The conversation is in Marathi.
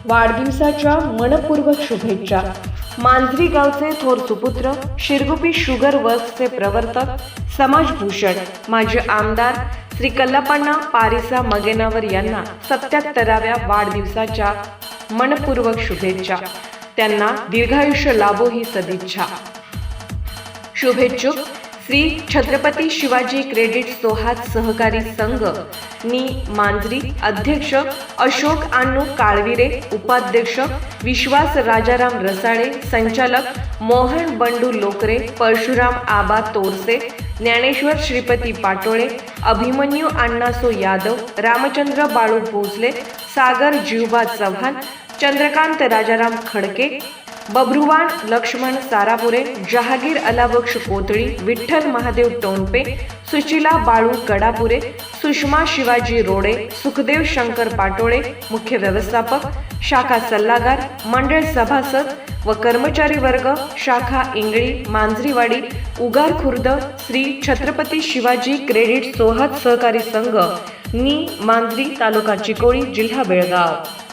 वाढदिवसाच्या मनपूर्वक शुभेच्छा। मांजरी गावचे थोर सुपुत्र, शिरगुपी शुगर वर्क्सचे प्रवर्तक समाजभूषण माजी आमदार श्री कल्लापण्णा पारिसा मगेनावर यांना 77व्या वाढदिवसाच्या मनपूर्वक शुभेच्छा। त्यांना दीर्घायुष्य लाभो ही सदिच्छा। शुभेच्छुक श्री छत्रपती शिवाजी क्रेडिट सोहात सहकारी संघ नी मांजरी, अध्यक्ष अशोक अन्नू काळविरे, उपाध्यक्ष विश्वास राजाराम रसाळे, संचालक मोहन बंडू लोकरे, परशुराम आबा तोरसे, ज्ञानेश्वर श्रीपती पाटोळे, अभिमन्यू अण्णासो यादव, रामचंद्र बाळू भोसले, सागर जीवबा चव्हाण, चंद्रकांत राजाराम खडके, बब्रुवान लक्ष्मण सारापुरे, जहागीर अलाबक्ष कोतळी, विठ्ठल महादेव टोनपे, सुशीला बाळू गडापुरे, सुषमा शिवाजी रोडे, सुखदेव शंकर पाटोळे, मुख्य व्यवस्थापक, शाखा सल्लागार, मंडळ सभासद व कर्मचारी वर्ग, शाखा इंगळी, मांजरीवाडी, उगार खुर्द, श्री छत्रपती शिवाजी क्रेडिट सोहात सहकारी संघ नी मांजरी, तालुका चिकोडी, जिल्हा बेळगाव।